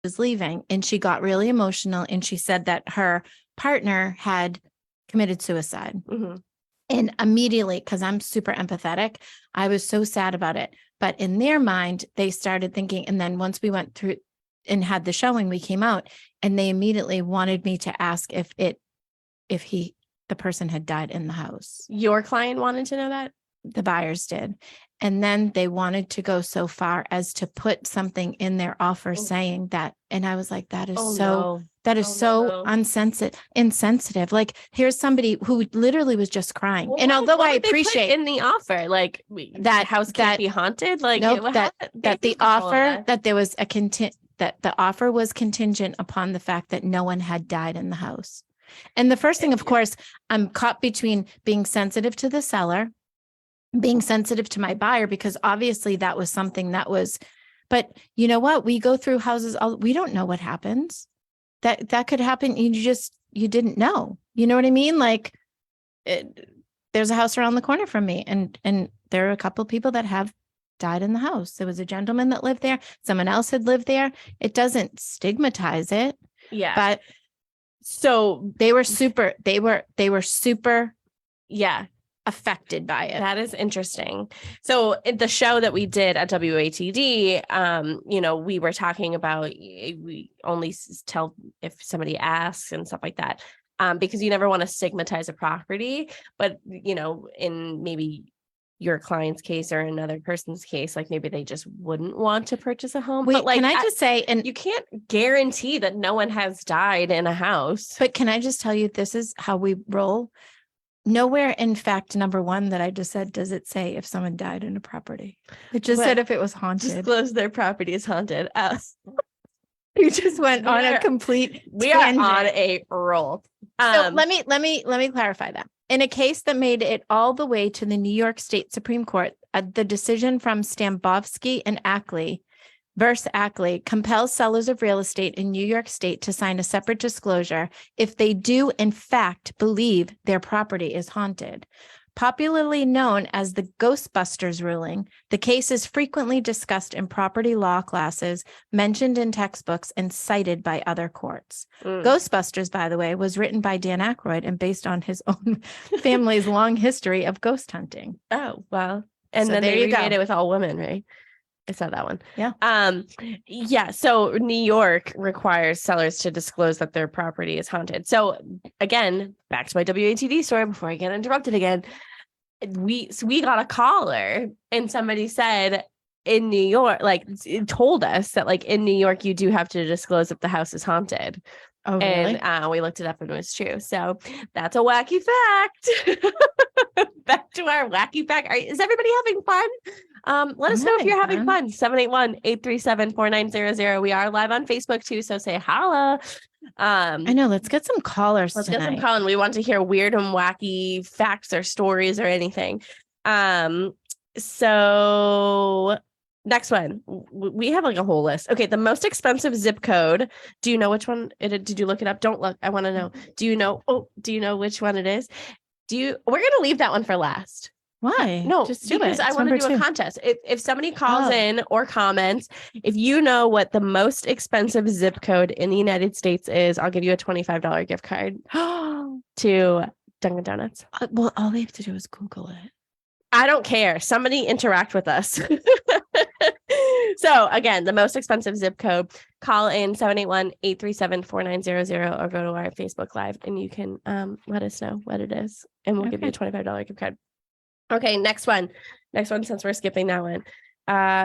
was leaving, and she got really emotional, and she said that her partner had committed suicide. Mm-hmm. And immediately, because I'm super empathetic, I was so sad about it. But in their mind, they started thinking, and then once we went through and had the showing, we came out, and they immediately wanted me to ask if the person had died in the house. Your client wanted to know that? The buyers did. And then they wanted to go so far as to put something in their offer saying that. And I was like, that is insensitive. Like, here's somebody who literally was just crying. Well, and although I what they appreciate put in the offer, like that house can't be haunted. Like, nope, that the offer that there was that the offer was contingent upon the fact that no one had died in the house. And the first thing, of course, I'm caught between being sensitive to the seller, being sensitive to my buyer, because obviously that was something that was, but you know what? We go through houses, we don't know what happens. That could happen. You didn't know, you know what I mean? Like there's a house around the corner from me, and there are a couple of people that have died in the house. There was a gentleman that lived there. Someone else had lived there. It doesn't stigmatize it. Yeah. But so they were super yeah, affected by it. That is interesting. So in the show that we did at WATD, we were talking about, we only tell if somebody asks and stuff like that, because you never want to stigmatize a property. But, in maybe your client's case or another person's case, like maybe they just wouldn't want to purchase a home. Wait, but like, can I just say, and you can't guarantee that no one has died in a house. But can I just tell you, this is how we roll. Nowhere in fact number 1 that I just said does it say if someone died in a property. It just said if it was haunted. Disclose their property is haunted. You just went on a complete we tangent. are on a roll. So let me clarify that. In a case that made it all the way to the New York State Supreme Court, the decision from Stambovsky and Ackley versus Ackley compels sellers of real estate in New York State to sign a separate disclosure if they do in fact believe their property is haunted. Popularly known as the Ghostbusters ruling, the case is frequently discussed in property law classes, mentioned in textbooks, and cited by other courts. Ghostbusters, by the way, was written by Dan Aykroyd and based on his own family's long history of ghost hunting. Oh, well. And So then there they you go. remade it with all women, right? I saw that one. Yeah. So New York requires sellers to disclose that their property is haunted. So again, back to my WATD story before I get interrupted again. We got a caller and somebody said in New York, like it told us that like in New York, you do have to disclose if the house is haunted. Oh, really? And we looked it up and it was true. So that's a wacky fact. Back to our wacky fact. Is everybody having fun? Let us know if you're having fun. 781-837-4900. We are live on Facebook too, so say holla. I know. Let's get some callers Let's tonight. get some calling. We want to hear weird and wacky facts or stories or anything. So next one. We have like a whole list. Okay, the most expensive zip code. Do you know which one? Did you look it up? Don't look. I want to know. Do you know which one it is? We're gonna leave that one for last. Why? No, just do because it. I want to do a contest. If somebody calls in or comments, if you know what the most expensive zip code in the United States is, I'll give you a $25 gift card to Dunkin' Donuts. Well, all they have to do is Google it. I don't care. Somebody interact with us. So again, the most expensive zip code, call in 781-837-4900 or go to our Facebook Live and you can let us know what it is. And we'll give you a $25 gift card. Okay, next one, since we're skipping that one.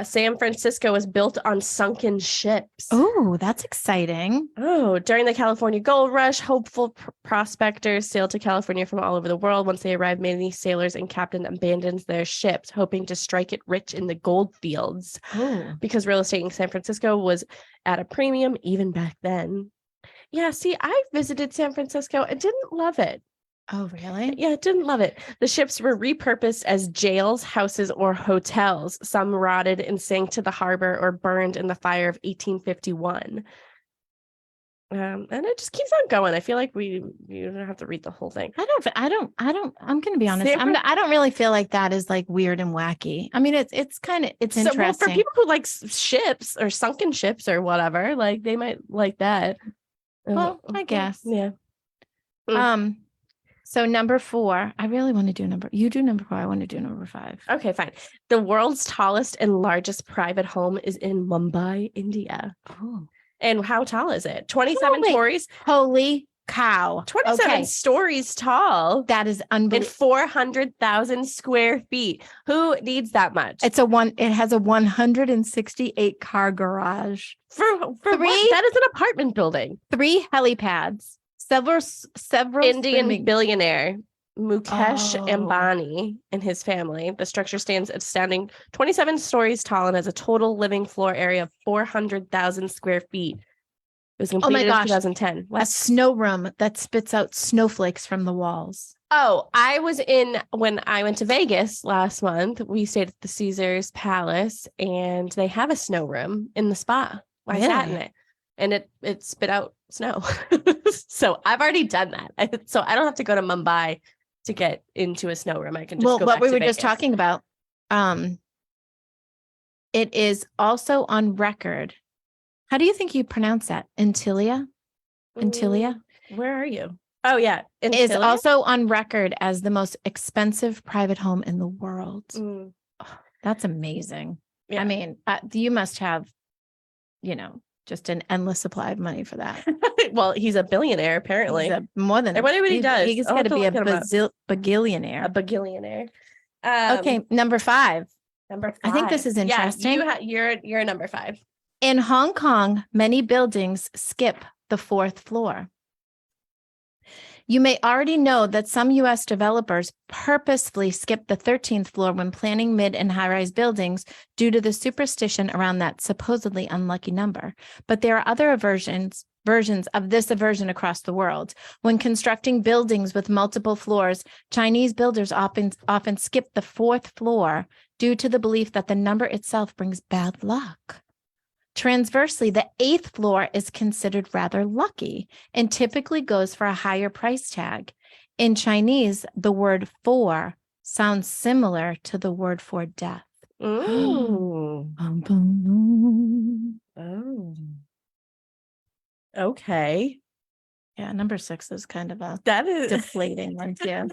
San Francisco was built on sunken ships. Oh, that's exciting. Oh, during the California Gold Rush, hopeful prospectors sailed to California from all over the world. Once they arrived, many sailors and captains abandoned their ships, hoping to strike it rich in the gold fields. Oh. Because real estate in San Francisco was at a premium even back then. Yeah, see, I visited San Francisco and didn't love it. Oh, really? Yeah, didn't love it. The ships were repurposed as jails, houses, or hotels. Some rotted and sank to the harbor or burned in the fire of 1851. And it just keeps on going. I feel like you don't have to read the whole thing. I'm going to be honest. San I don't really feel like that is like weird and wacky. I mean, it's kind of, it's So, well, interesting. for people who like ships or sunken ships or whatever, like they might like that. Well, I guess. Yeah. So number 4, I really want to do you do number 4. I want to do number 5. Okay, fine. The world's tallest and largest private home is in Mumbai, India. Oh. And how tall is it? 27 stories. Holy cow. 27 stories tall. That is And unbelievable. 400,000 square feet. Who needs that much? It has a 168 car garage. For 3, that is an apartment building. 3 helipads, several Indian swimming- billionaire Mukesh Ambani and his family. The structure stands astounding 27 stories tall and has a total living floor area of 400,000 square feet. It was completed in 2010. A snow room that spits out snowflakes from the walls. Oh, when I went to Vegas last month, we stayed at the Caesars Palace and they have a snow room in the spa. I sat in it and it spit out snow. So I've already done that. So I don't have to go to Mumbai to get into a snow room. I can just go what back we to were Vegas. just talking about. It is also on record. How do you think you pronounce that? Antilia? Where are you? Oh, yeah. Is also on record as the most expensive private home in the world. Oh, that's amazing. Yeah. I mean, you must have, just an endless supply of money for that. Well, he's a billionaire, apparently. More than what he does. He's got to be a bagillionaire. A bagillionaire. Okay, number 5. Number 5. I think this is interesting. Yeah, you're number 5. In Hong Kong, many buildings skip the 4th floor. You may already know that some U.S. developers purposefully skip the 13th floor when planning mid and high-rise buildings due to the superstition around that supposedly unlucky number. But there are other versions of this aversion across the world. When constructing buildings with multiple floors, Chinese builders often skip the 4th floor due to the belief that the number itself brings bad luck. Transversely, the 8th floor is considered rather lucky and typically goes for a higher price tag. In Chinese, the word 4 sounds similar to the word for death. Oh. Okay. Yeah, number 6 is kind of a that is deflating one too.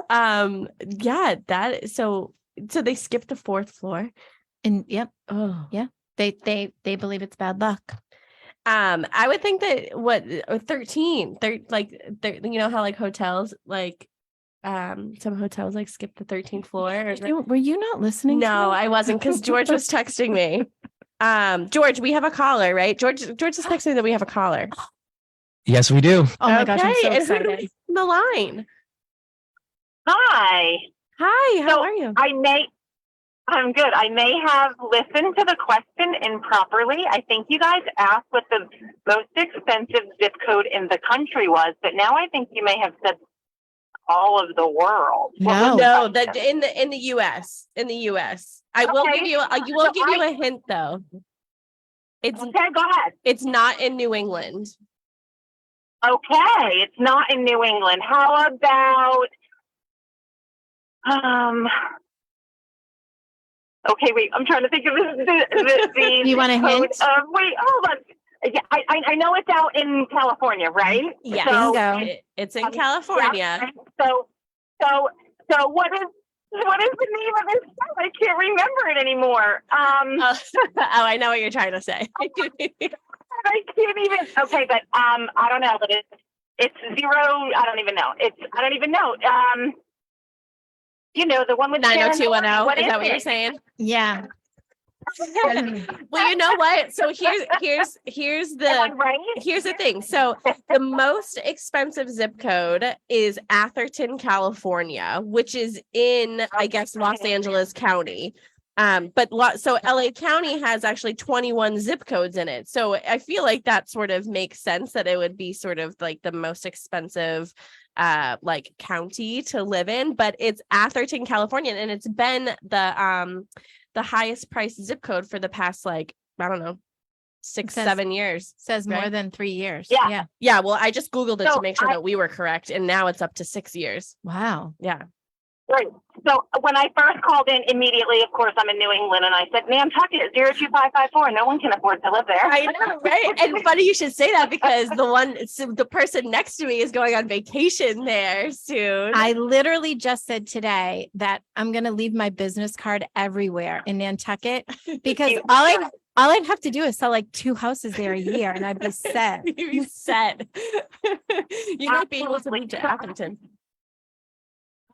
Yeah, so they skipped the 4th floor. And yep. Oh. Yeah. They believe it's bad luck. I would think that 13, you know how like hotels some hotels like skip the 13th floor. Were you not listening? No, I wasn't, because George was texting me. George, we have a caller, right? George is texting me that we have a caller. Yes, we do. Oh my gosh, I'm so and who do excited. we have on the line? Hi. Hi, how are you? I'm good. I may have listened to the question improperly. I think you guys asked what the most expensive zip code in the country was, but now I think you may have said all of the world. No, that in the US. In the US. I will give you a hint though. Okay, go ahead. It's not in New England. Okay, it's not in New England. How about okay, wait, I'm trying to think of the You want a hint? Wait, hold on. Yeah, I know it's out in California, right? Yes, bingo. It's in California. Yeah. So what is the name of this stuff? I can't remember it anymore. I know what you're trying to say. I can't even. Okay, but I don't know. But it's 0. I don't even know. The one with 90210. Is that what you're saying? Yeah. Well, you know what? So here's the thing. So the most expensive zip code is Atherton, California, which is in, I guess, Los Angeles County. So LA County has actually 21 zip codes in it. So I feel like that sort of makes sense that it would be sort of like the most expensive county to live in, but it's Atherton, California, and it's been the highest priced zip code for the past, I don't know, 6, says- 7 years. Says more Right? than 3 years. Yeah. Yeah. Yeah. Well, I just Googled it So to make sure I- that we were correct. And now it's up to 6 years. Wow. Yeah. Right. So when I first called in, immediately, of course, I'm in New England, and I said, Nantucket, 02554. No one can afford to live there. I know, right? And funny you should say that because the person next to me is going on vacation there soon. I literally just said today that I'm going to leave my business card everywhere in Nantucket because You- all I'd have to do is sell like 2 houses there a year and I'd be set. You're set. You might be able to Absolutely. move to Appleton.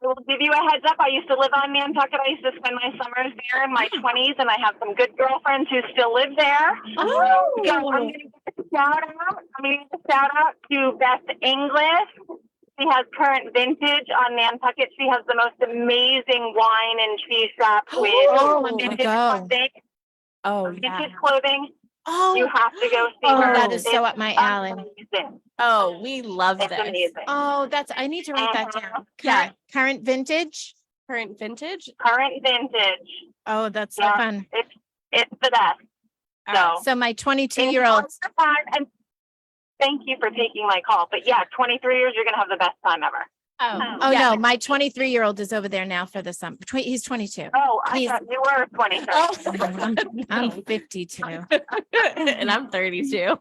I will give you a heads up. I used to live on Nantucket. I used to spend my summers there in my 20s, and I have some good girlfriends who still live there. Oh. So I'm going to give a shout out. I'm going to give a shout out to Beth English. She has current vintage on Nantucket. She has the most amazing wine and cheese shop with Oh, I'm gonna vintage go. clothing. Oh, Vintage yeah. clothing. You Oh, have to go see Oh, her. that is so It's up my alley. amazing. oh, we love It's this. amazing. Oh, I need to write that down. Yeah. Current vintage. Current vintage. Current vintage. Oh, that's so Yeah. fun. It's the best. All right. So my 22-year-old, And thank you for taking my call. But yeah, 23 years, you're going to have the best time ever. oh yeah. no, my 23-year-old is over there now for the summer. He's 22. Oh, I He's- thought you were 23. I'm 52. And I'm 32.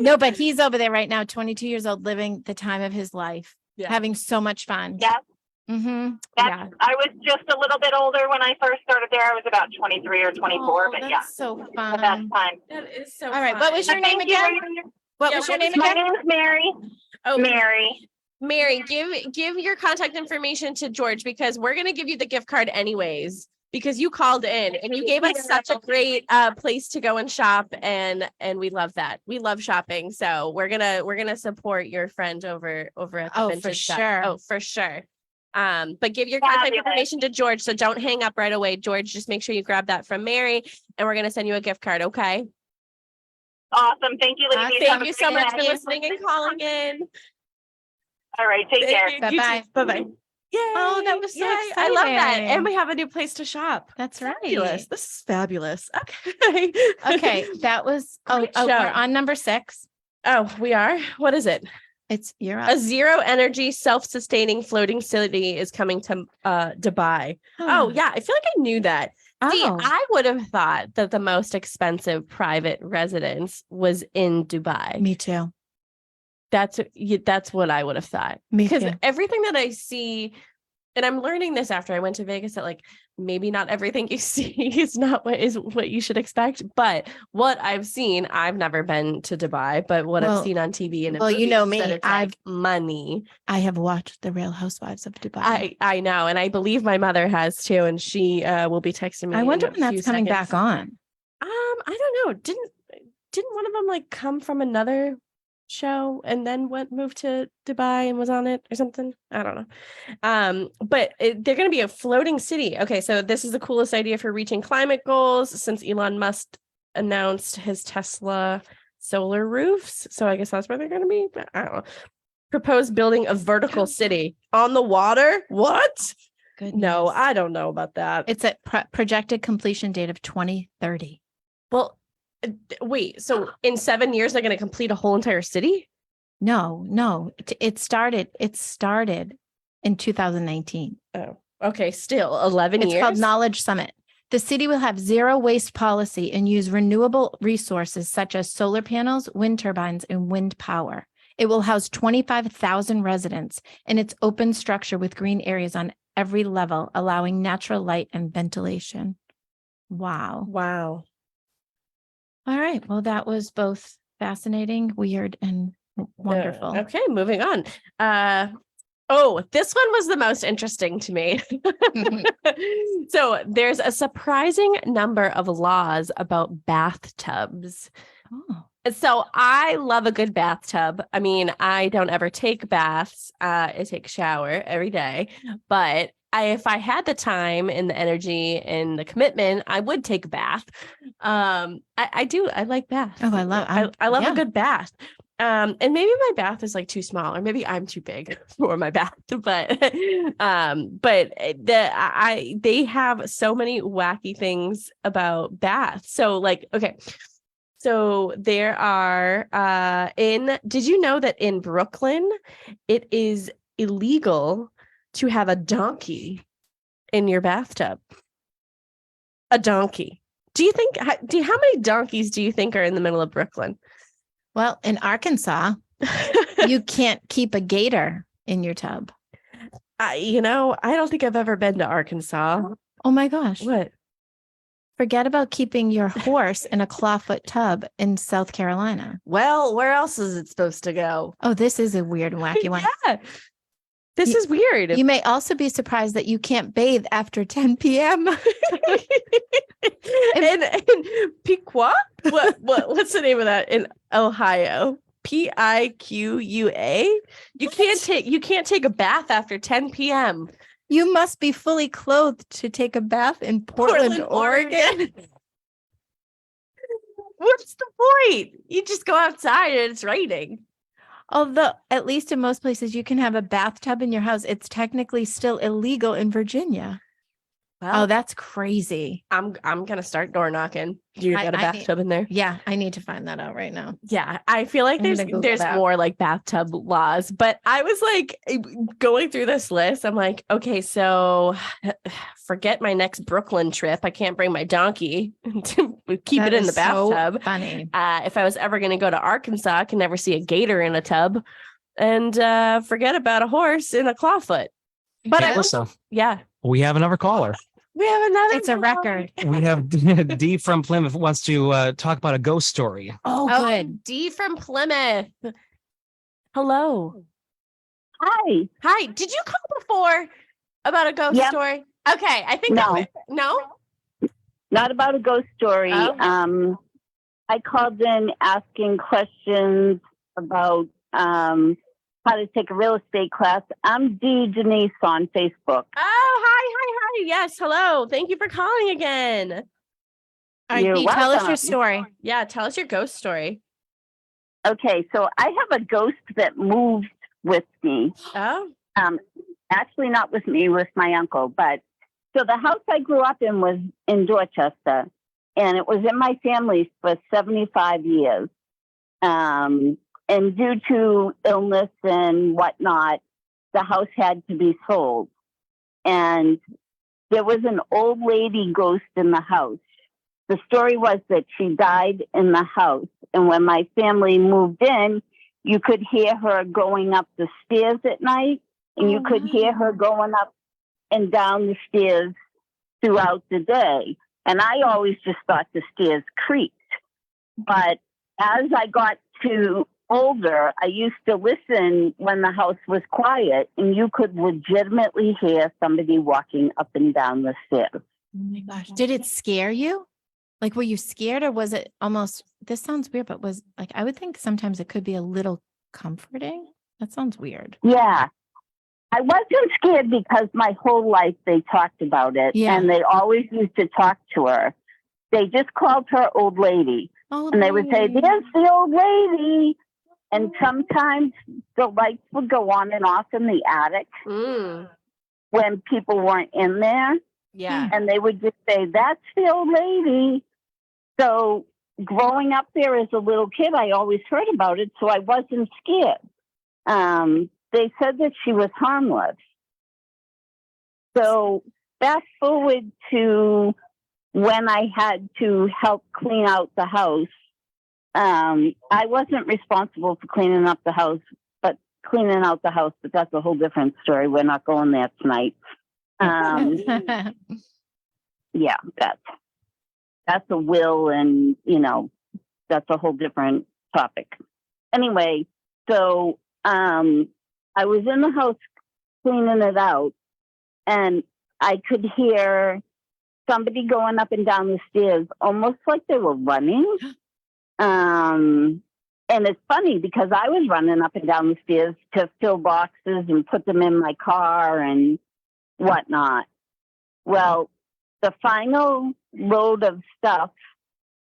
No, but he's over there right now, 22 years old, living the time of his life, Yeah. having so much fun. Yes. Mm-hmm. Yeah. I was just a little bit older when I first started there. I was about 23 or 24, but yeah, Oh, so the best fun. time. That is so All right, what was your name Thank you again? very much. What Yeah, was your what name was My again? name's Mary. Oh, Mary. Mary, give your contact information to George because we're going to give you the gift card anyways because you called in and you gave us such a great place to go and shop and we love that. We love shopping. So we're going to support your friend over at the Oh, for vintage shop. sure. Oh, for sure. But give your contact Fabulous. information to George. So don't hang up right away. George, just make sure you grab that from Mary and we're going to send you a gift card. Okay. Awesome. Thank you, ladies. Thank Have a you so great much for night. listening and calling in. All right. Take care. Bye-bye. Bye-bye. Yay. Oh, that was so I love that. exciting. And we have a new place to shop. That's right. Fabulous. This is fabulous. Okay. Okay, that was, Great we're show. on number 6. Oh, we are. What is it? You're A up. zero energy, self-sustaining floating city is coming to Dubai. Oh, yeah. I feel like I knew that. See, Oh, I would have thought that the most expensive private residence was in Dubai. me too. That's what I would have thought. Me Because too. everything that I see, and I'm learning this after I went to Vegas, that like maybe not everything you see is what you should expect. But what I've seen, I've never been to Dubai, but what Well- I've seen on TV and in well, you know movies, that me, it's like money. I have watched The Real Housewives of Dubai. I know, and I believe my mother has too, and she will be texting me. I wonder in a when that's few coming seconds. back on. I don't know. Didn't one of them like come from another show and then moved to Dubai and was on it or something? I don't know. But they're going to be a floating city. Okay, so this is the coolest idea for reaching climate goals since Elon Musk announced his Tesla solar roofs. So I guess that's where they're going to be. I don't know. Proposed building a vertical city on the water. What? No, Goodness. I don't know about that. It's a projected completion date of 2030. Well, wait, so in 7 years, they're going to complete a whole entire city? No, it started in 2019. Oh, okay. Still 11 It's years. called Knowledge Summit. The city will have zero waste policy and use renewable resources such as solar panels, wind turbines, and wind power. It will house 25,000 residents in its open structure with green areas on every level, allowing natural light and ventilation. Wow. Wow. All right. Well, that was both fascinating, weird, and wonderful. Okay, moving on. Oh, this one was the most interesting to me. So there's a surprising number of laws about bathtubs. Oh, So I love a good bathtub. I mean, I don't ever take baths. I take a shower every day, but if I had the time and the energy and the commitment, I would take a bath. I do. I like baths. Oh, I love- I love yeah. a good bath. And maybe my bath is like too small, or maybe I'm too big for my bath. But they have so many wacky things about baths. So like, okay. So there are did you know that in Brooklyn it is illegal to have a donkey in your bathtub? A donkey. How many donkeys do you think are in the middle of Brooklyn? Well, in Arkansas, you can't keep a gator in your tub. I don't think I've ever been to Arkansas. Oh my gosh. What? Forget about keeping your horse in a clawfoot tub in South Carolina. Well, where else is it supposed to go? Oh, this is a weird and wacky one. Yeah. This is weird. You may also be surprised that you can't bathe after 10 p.m. and Piqua? What's the name of that in Ohio? PIQUA? You can't take a bath after 10 p.m. You must be fully clothed to take a bath in Portland, Oregon. What's the point? You just go outside and it's raining. Although, at least in most places, you can have a bathtub in your house. It's technically still illegal in Virginia. Well, Oh, that's crazy. I'm gonna start door knocking. You got a I bathtub in there? Yeah, I need to find that out right now. Yeah, I feel like I'm gonna Google there's that. more like bathtub laws, but I was like going through this list. I'm like, okay, so forget my next Brooklyn trip. I can't bring my donkey to keep That it in the is so bathtub. funny. If I was ever going to go to Arkansas, I can never see a gator in a tub, and forget about a horse in a clawfoot. But Hey, Alyssa, yeah, we have another caller. we have another. It's a record. We have D from Plymouth wants to talk about a ghost story. Oh, Oh, good. D from Plymouth. Hello. Hi. Hi. Did you call before about a ghost Yep. story? Okay. I think No. no. Not about a ghost story. Oh. I called in asking questions about how to take a real estate class. I'm D Denise on Facebook. Oh, hi. Yes. Hello. Thank you for calling again. All right, You're Dee, tell us your welcome. story. Yeah. Tell us your ghost story. Okay, so I have a ghost that moved with me. Oh. Actually, not with me, with my uncle. But so the house I grew up in was in Dorchester, and it was in my family for 75 years. And due to illness and whatnot, the house had to be sold. And there was an old lady ghost in the house. The story was that she died in the house. And when my family moved in, you could hear her going up the stairs at night, and you could hear her going up and down the stairs throughout the day. And I always just thought the stairs creaked. But as I got to older, I used to listen when the house was quiet, and you could legitimately hear somebody walking up and down the stairs. Oh my gosh. Did it scare you? Like, were you scared, or was it almost, this sounds weird, but was like, I would think sometimes it could be a little comforting. That sounds weird. Yeah. I wasn't scared because my whole life they talked about it, Yeah. and they always used to talk to her. They just called her old lady, Oh, and they would say, "There's the old lady." And sometimes the lights would go on and off in the attic Mm. when people weren't in there. Yeah. And they would just say, "That's the old lady." So growing up there as a little kid, I always heard about it, so I wasn't scared. They said that she was harmless. So fast forward to when I had to help clean out the house. I wasn't responsible for cleaning out the house, but that's a whole different story. We're not going there tonight. Yeah, that's a will, and that's a whole different topic. Anyway, so I was in the house cleaning it out, and I could hear somebody going up and down the stairs, almost like they were running. And it's funny because I was running up and down the stairs to fill boxes and put them in my car and whatnot. Well, the final load of stuff,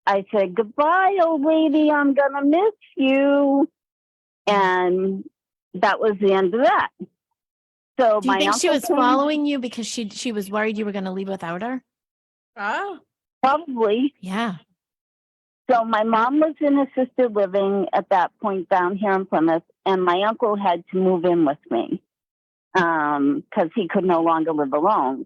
I said, "Goodbye, old lady. I'm going to miss you." And that was the end of that. So Do you my think she uncle was came- following you because she was worried you were going to leave without her? Oh. Probably. Yeah. So my mom was in assisted living at that point down here in Plymouth, and my uncle had to move in with me because he could no longer live alone.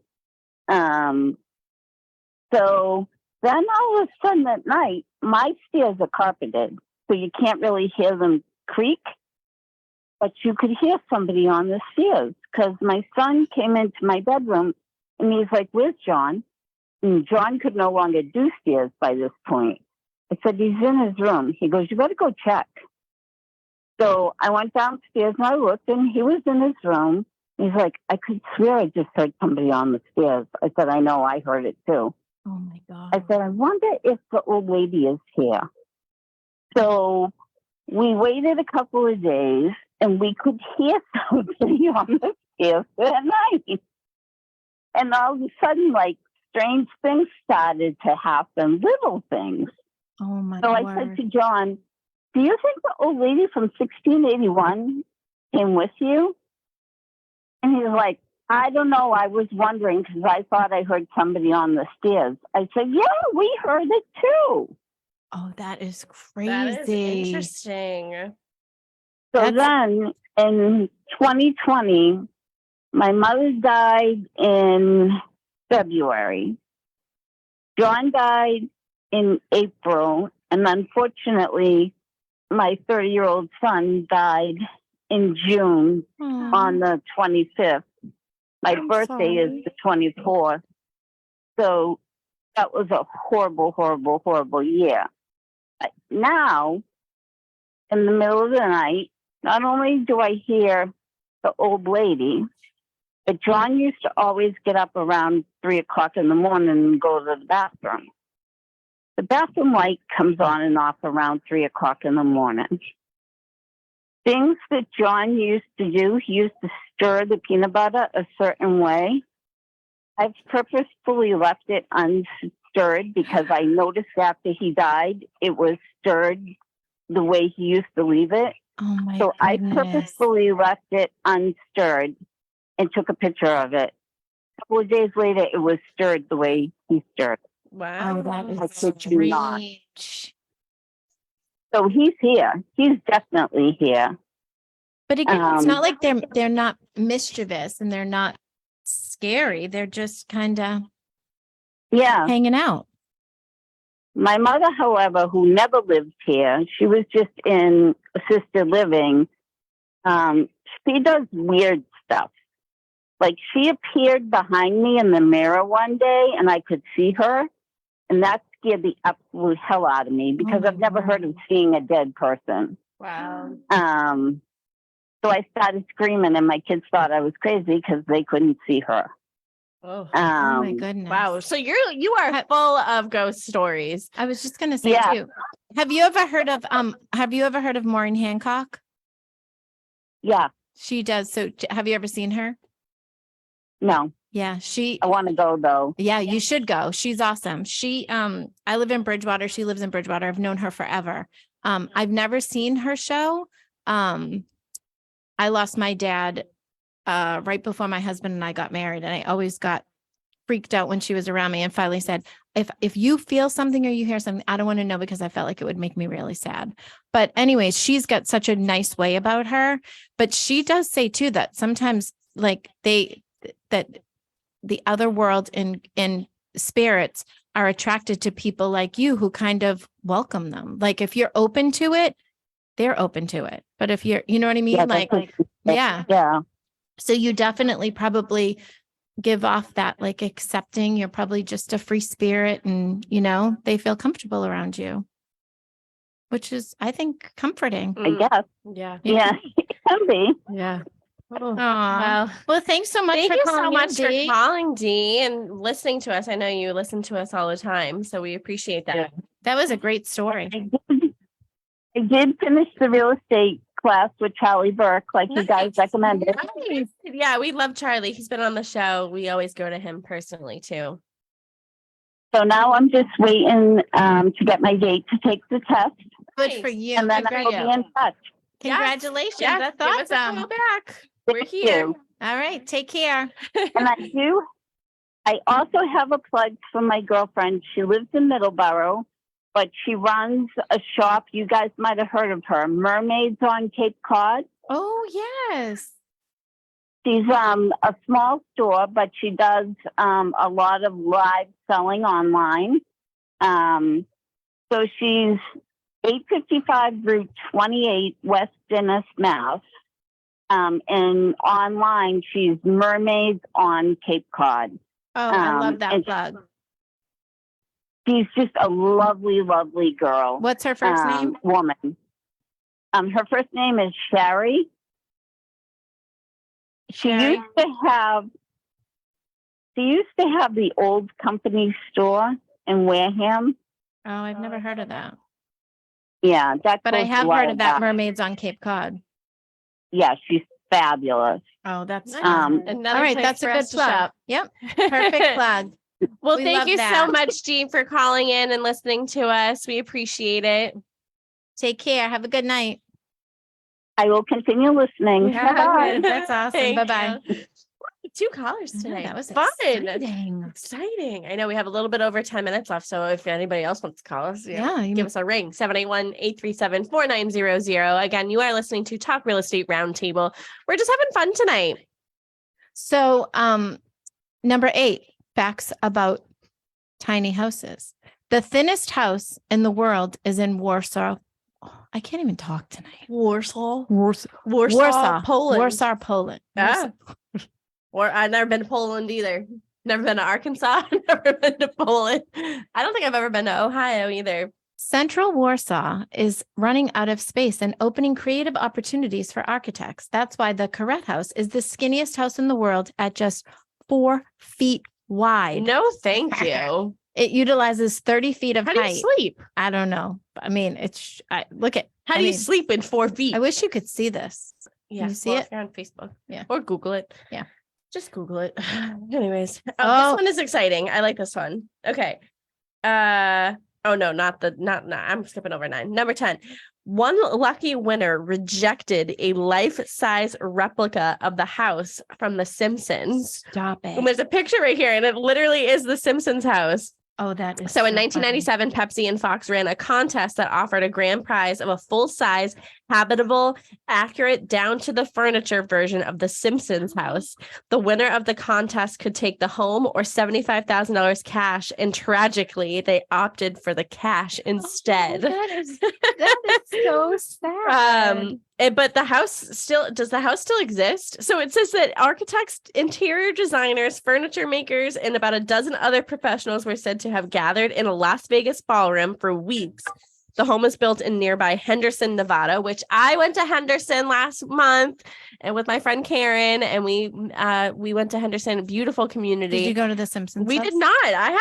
So then all of a sudden at night, my stairs are carpeted, so you can't really hear them creak, but you could hear somebody on the stairs because my son came into my bedroom and he's like, "Where's John?" And John could no longer do stairs by this point. I said, "He's in his room." He goes, "You better go check." So I went downstairs and I looked and he was in his room. He's like, "I could swear I just heard somebody on the stairs." I said, "I know, I heard it too." Oh my God. I said, "I wonder if the old lady is here." So we waited a couple of days and we could hear somebody on the stairs at night. And all of a sudden, like, strange things started to happen, little things. Oh my So I word. said to John, "Do you think the old lady from 1681 came with you?" And he's like, "I don't know. I was wondering because I thought I heard somebody on the stairs." I said, "Yeah, we heard it too." Oh, that is That is crazy. interesting. So That's- then in 2020, my mother died in February. John died in April. And unfortunately, my 30-year-old son died in June Aw. on the 25th. My I'm birthday sorry. is the 24th. So that was a horrible, horrible, horrible year. But now, in the middle of the night, not only do I hear the old lady, but John used to always get up around 3 o'clock in the morning and go to the bathroom. The bathroom light comes on and off around 3 o'clock in the morning. Things that John used to do, he used to stir the peanut butter a certain way. I've purposefully left it unstirred because I noticed after he died, it was stirred the way he used to leave it. Oh my So I goodness. purposefully left it unstirred and took a picture of it. A couple of days later, it was stirred the way he stirred it. Wow. Oh, that I is kid you not. strange. So he's here. He's definitely here. But again, it's Um, not like they're not mischievous and they're not scary. They're just kind of Yeah. hanging out. My mother, however, who never lived here, she was just in assisted living. She does weird stuff. Like she appeared behind me in the mirror one day and I could see her. And that scared the absolute hell out of me because my I've never heard of word. seeing a dead person. Wow. So I started screaming and my kids thought I was crazy because they couldn't see her. Oh. Oh my goodness. Wow. So you are full of ghost stories. I was just gonna say Yeah. too. Have you ever heard of Maureen Hancock? Yeah, She does. So have you ever seen her? no, Yeah, I want to go though. yeah, you should go. She's awesome. I live in Bridgewater. She lives in Bridgewater. I've known her forever. I've never seen her show. I lost my dad right before my husband and I got married, and I always got freaked out when she was around me and finally said, if you feel something or you hear something, I don't want to know because I felt like it would make me really sad. But anyways, she's got such a nice way about her. But she does say too that sometimes like that the other world in spirits are attracted to people like you who kind of welcome them. Like if you're open to it, they're open to it. But if you're, you know what I mean? Yeah, Like, yeah. Yeah. So you definitely probably give off that like accepting, you're probably just a free spirit and, they feel comfortable around you, which is, I think, comforting. I guess. Yeah. Yeah, it can be. Yeah. Oh, Aw. Well, thanks so much thank for you so calling much in, for Dee. calling, Dee, and listening to us. I know you listen to us all the time, so we appreciate that. That was a great story. I did finish the real estate class with Charlie Burke, like you guys recommended. Nice. Yeah, we love Charlie. He's been on the show. We always go to him personally too. So now I'm just waiting to get my date to take the test, Good for you. and then Good for I will you. be in touch. Congratulations. Yes, That's give us a awesome. call back. We're Thank here. you. All right. Take care. And I also have a plug for my girlfriend. She lives in Middleborough. but she runs a shop. You guys might have heard of her, Mermaids on Cape Cod. Oh, yes. She's a small store, but she does a lot of live selling online. So she's 855 Route 28, West Dennis, Mass. And online, she's Mermaids on Cape Cod. Oh, I love that and plug. She's just a lovely, lovely girl. What's her first name? Woman. Her first name is Sherry. She Sherry? used to have the old company store in Wareham. Oh, I've never heard of that. Yeah, that. But I goes have a while heard of that back. Mermaids on Cape Cod. Yeah, she's fabulous. Oh, that's Nice. fun. Another All right, place that's a for good us to plug. shop. Yep. Perfect plug. Well, We thank love you so that. much, Jean, for calling in and listening to us. We appreciate it. Take care. Have a good night. I will continue listening. Yeah, Bye-bye. That's awesome. Thank Bye-bye. you. 2 callers today. That was fun. exciting. Exciting. I know we have a little bit over 10 minutes left. So if anybody else wants to call us, Yeah, give us a ring. 781-837-4900. Again, you are listening to Talk Real Estate Roundtable. We're just having fun tonight. So, number 8, facts about tiny houses. The thinnest house in the world is in Warsaw. Oh, I can't even talk tonight. Warsaw, Warsaw, Poland. Warsaw, Poland. Yeah. Or I've never been to Poland either. Never been to Arkansas. Never been to Poland. I don't think I've ever been to Ohio either. Central Warsaw is running out of space and opening creative opportunities for architects. That's why the Correct House is the skinniest house in the world at just 4 feet wide. No, thank you. It utilizes 30 feet of How do height. you sleep? I don't know. I mean, look at. How do you sleep in 4 feet? I wish you could see this. Yeah, you see well, it? if you're on Facebook. Yeah. Or Google it. Yeah. Just Google it. Anyways. This Oh. one is exciting. I like this one. Okay. Oh no, not I'm skipping over 9. Number 10. One lucky winner rejected a life-size replica of the house from The Simpsons. Stop And it. there's a picture right here, and it literally is The Simpsons house. Oh, that is So in funny. 1997, Pepsi and Fox ran a contest that offered a grand prize of a full-size, habitable, accurate, down-to-the-furniture version of the Simpsons house. The winner of the contest could take the home or $75,000 cash, and tragically, they opted for the cash instead. Oh, that is so sad. But the house does the house still exist? So it says that architects, interior designers, furniture makers, and about a dozen other professionals were said to have gathered in a Las Vegas ballroom for weeks. The home is built in nearby Henderson, Nevada, which I went to Henderson last month and with my friend Karen, and we went to Henderson, a beautiful community. Did you go to the Simpsons? We house? did not. I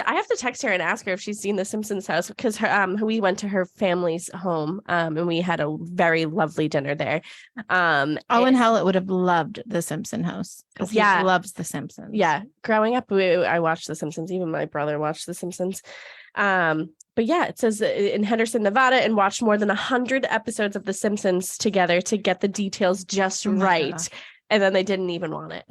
have to text her and ask her if she's seen the Simpsons house, because we went to her family's home and we had a very lovely dinner there. Owen Howlett would have loved the Simpson house because he loves the Simpsons. Yeah, growing up, I watched the Simpsons. Even my brother watched the Simpsons. But yeah, it says in Henderson, Nevada, and watched more than 100 episodes of The Simpsons together to get the details just right. gosh. And then they didn't even want it.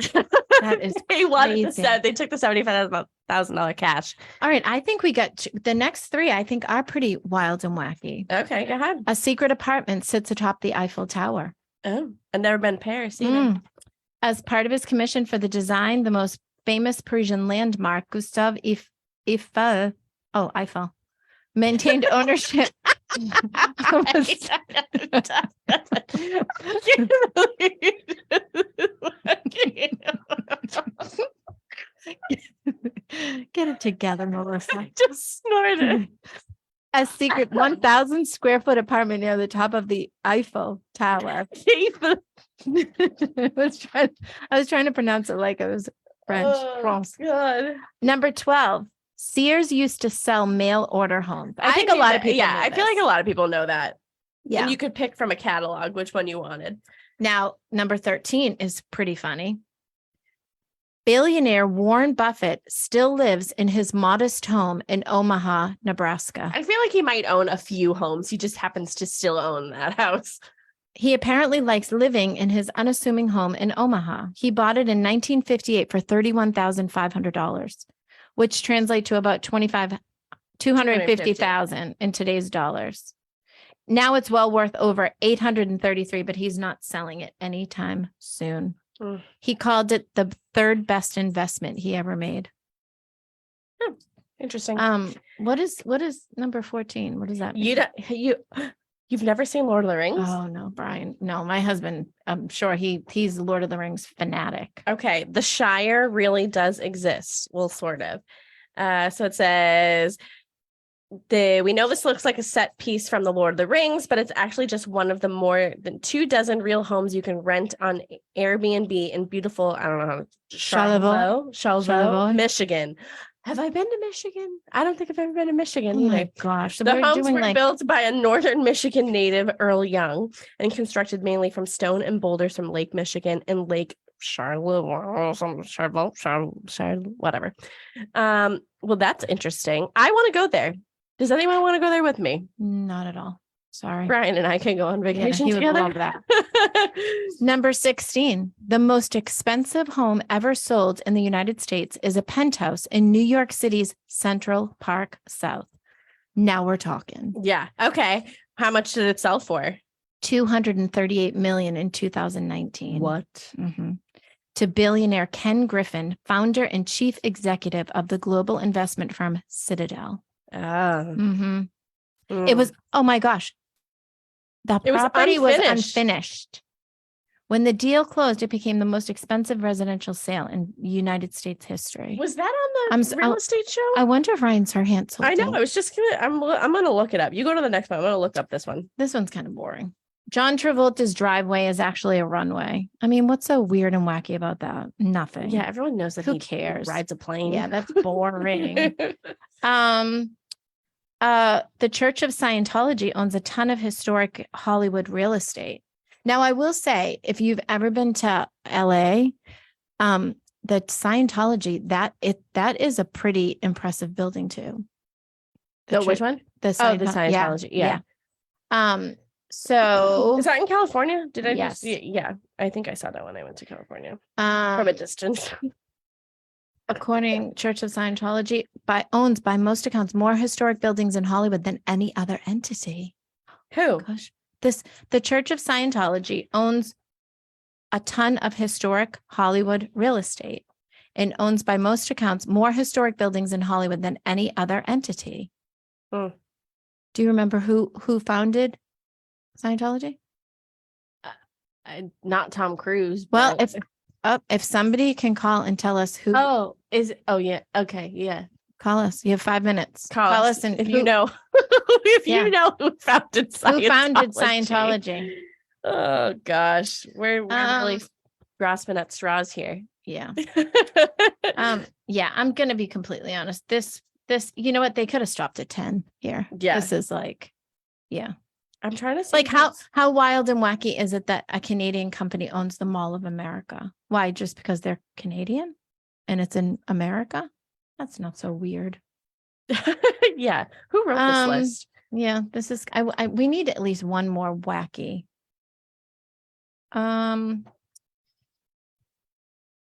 That is they wanted crazy. they took the $75,000 cash. All right. I think we got the next 3, I think are pretty wild and wacky. Okay, go ahead. A secret apartment sits atop the Eiffel Tower. Oh, I've never been to Paris either. As part of his commission for the design, the most famous Parisian landmark, Gustave Eiffel, maintained ownership. Get it together, Melissa. I just snorted. A secret 1,000 square foot apartment near the top of the Eiffel Tower. I was trying to pronounce it like it was French. France. God. Number 12. Sears used to sell mail order homes. I think a knew lot that. of people. Yeah, know I feel this. like a lot of people know that. Yeah. And you could pick from a catalog which one you wanted. Now, number 13 is pretty funny. Billionaire Warren Buffett still lives in his modest home in Omaha, Nebraska. I feel like he might own a few homes. He just happens to still own that house. He apparently likes living in his unassuming home in Omaha. He bought it in 1958 for $31,500, which translates to about 250,000 in today's dollars. Now it's well worth over 833, but he's not selling it anytime soon. Mm. He called it the third best investment he ever made. Interesting. What is number 14? What does that mean? You've never seen Lord of the Rings? Oh no, Brian. No, my husband, I'm sure he's a Lord of the Rings fanatic. Okay, the Shire really does exist. Well, sort of. So it says we know this looks like a set piece from the Lord of the Rings, but it's actually just one of the more than 24 real homes you can rent on Airbnb in beautiful, I don't know how Charlevoix, Michigan. Have I been to Michigan? I don't think I've ever been to Michigan Oh either. my gosh. So The we're homes doing were like built by a northern Michigan native, Earl Young, and constructed mainly from stone and boulders from Lake Michigan and Lake Charlotte, whatever. Well, that's interesting. I want to go there. Does anyone want to go there with me? not at all. Sorry. Brian and I can go on Yeah, vacation he would together. love that. Number 16, the most expensive home ever sold in the United States is a penthouse in New York City's Central Park South. Now we're talking. Yeah. Okay. How much did it sell for? 238 million in 2019. What? Mhm. To billionaire Ken Griffin, founder and chief executive of the global investment firm Citadel. Mhm. It was, oh my gosh. The It was property was unfinished. unfinished. When the deal closed, it became the most expensive residential sale in United States history. Was that on the real estate show? I wonder if Ryan Sarhant sold I know. it. I was just gonna. I'm gonna look it up. You go to the next one. I'm gonna look up this one. This one's kind of boring. John Travolta's driveway is actually a runway. I mean, what's so weird and wacky about that? Nothing. Yeah, everyone knows that Who he cares? rides a plane. Yeah, that's boring. The Church of Scientology owns a ton of historic Hollywood real estate. Now, I will say, if you've ever been to LA, the Scientology, that is a pretty impressive building too. Which one? The Oh, the Scientology. Yeah. So Is that in California? Did I Yes. just? Yeah, I think I saw that when I went to California from a distance. according Church of Scientology, owns by most accounts more historic buildings in Hollywood than any other entity. Who? Gosh, the Church of Scientology owns a ton of historic Hollywood real estate and owns by most accounts more historic buildings in Hollywood than any other entity. Hmm. Do you remember who founded Scientology? Not Tom Cruise. Well, but- if somebody can call and tell us who, yeah. Okay. Yeah. call us. You have 5 minutes. Call us and if who- you know. If Yeah. you know who founded Scientology. who founded Scientology. Oh gosh, we're really grasping at straws here. Yeah. Yeah, I'm going to be completely honest. This, you know what? They could have stopped at 10 here. Yeah. This is like, yeah. I'm trying to see Like how wild and wacky is it that a Canadian company owns the Mall of America? Why? Just because they're Canadian and it's in America? That's not so weird. Yeah. Who wrote this list? Yeah, this is, we need at least one more wacky.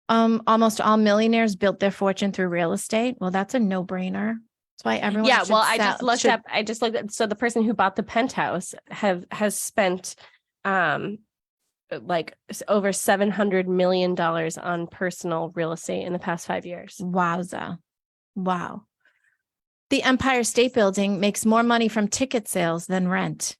Almost all millionaires built their fortune through real estate. Well, that's a no-brainer. That's why everyone. Yeah, should well, I sell- just looked should- up. I just looked at. So the person who bought the penthouse has spent, like over $700 million on personal real estate in the past 5 years. Wowza. Wow. The Empire State Building makes more money from ticket sales than rent.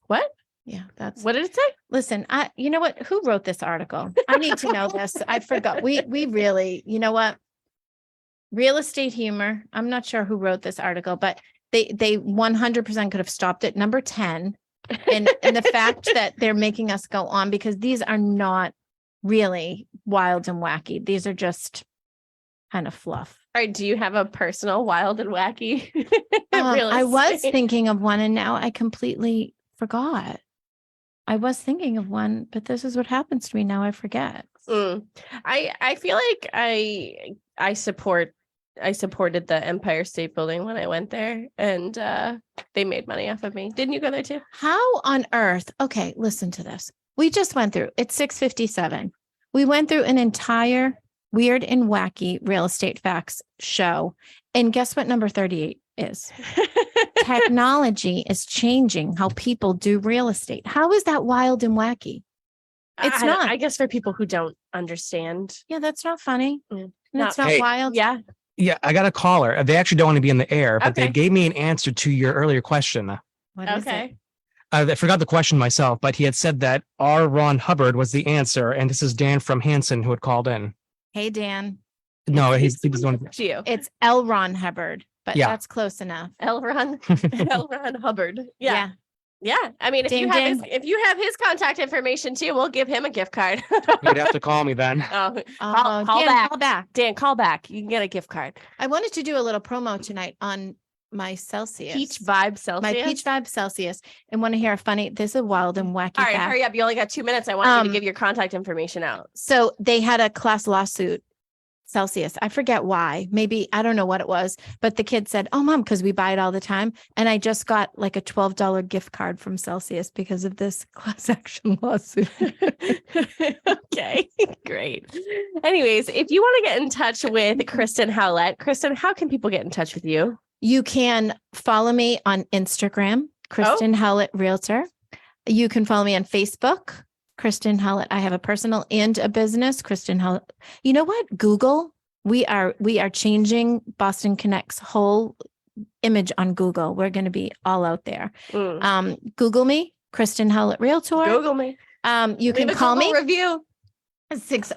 What? Yeah, that's What did it say? listen, you know what? Who wrote this article? I need to know this. I forgot. We really, you know what? Real estate humor. I'm not sure who wrote this article, but they 100% could have stopped at number 10. And the fact that they're making us go on, because these are not really wild and wacky. These are just kind of fluff. All right. Do you have a personal wild and wacky? real I was estate? thinking of one and now I completely forgot. I was thinking of one, but this is what happens to me now. I forget. I feel like I supported the Empire State Building when I went there, and they made money off of me. Didn't you go there too? How on earth? Okay, listen to this. We just went through. It's 6:57. We went through an entire Weird and Wacky Real Estate Facts show. And guess what number 38 is? Technology is changing how people do real estate. How is that wild and wacky? It's not. I guess for people who don't understand. Yeah, that's not funny. Mm, And it's not- not Hey. wild. Yeah. Yeah, I got a caller. They actually don't want to be in the air, but they Okay. gave me an answer to your earlier question. What is it? Okay. I forgot the question myself, but he had said that R. Ron Hubbard was the answer, and this is Dan from Hanson who had called in. Hey, Dan. No, he was the one. To you. It's L. Ron Hubbard, but Yeah. that's close enough. L. Ron Hubbard. Yeah. Yeah. I mean, if Ding, you have ding. if you have his contact information too, we'll give him a gift card. You'd have to call me then. Oh, Oh, call Dan, back. call back. Dan, call back. You can get a gift card. I wanted to do a little promo tonight on my Celsius. Peach Vibe Celsius. My Peach Vibe Celsius. And want to hear a funny, this is a wild and wacky All right, fact. hurry up. You only got 2 minutes. I want you to Um, give your contact information out. So they had a class lawsuit, Celsius. I forget why. Maybe, I don't know what it was, but the kid said, oh, mom, because we buy it all the time. And I just got like a $12 gift card from Celsius because of this class action lawsuit. Okay, great. Anyways, if you want to get in touch with Kristen Howlett, Kristen, how can people get in touch with you? You can follow me on Instagram, Kristen Howlett Realtor. You can follow me on Facebook, Kristen Howlett. I have a personal and a business, Kristen Howlett. You know what? Google. We are changing Boston Connect's whole image on Google. We're going to be all out there. Google me, Kristen Howlett Realtor. Google me. You can Leave a call Google me. review.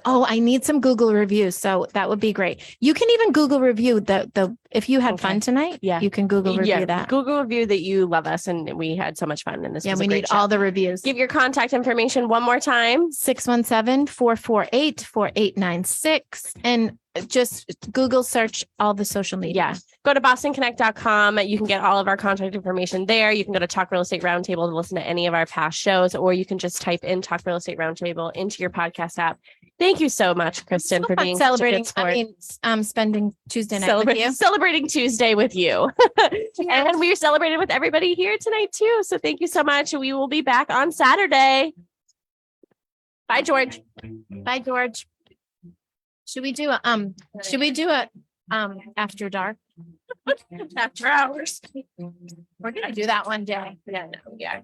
I need some Google reviews. So that would be great. You can even Google review the if you had fun tonight. Yeah. You can Google review that. Google review that you love us and we had so much fun. And this Yeah, was a we great need show. all the reviews. Give your contact information one more time. 617-448-4896. And just Google search all the social media. Yeah. Go to bostonconnect.com. You can get all of our contact information there. You can go to Talk Real Estate Roundtable to listen to any of our past shows, or you can just type in Talk Real Estate Roundtable into your podcast app. Thank you so much, Kristen, for being celebrating. such a good sport. Spending Tuesday night with you. Celebrating Tuesday with you. And we celebrated with everybody here tonight too. So thank you so much. We will be back on Saturday. Bye, George. Bye, George. Should we do a after dark? After hours. We're gonna do that one day. Yeah, no, yeah.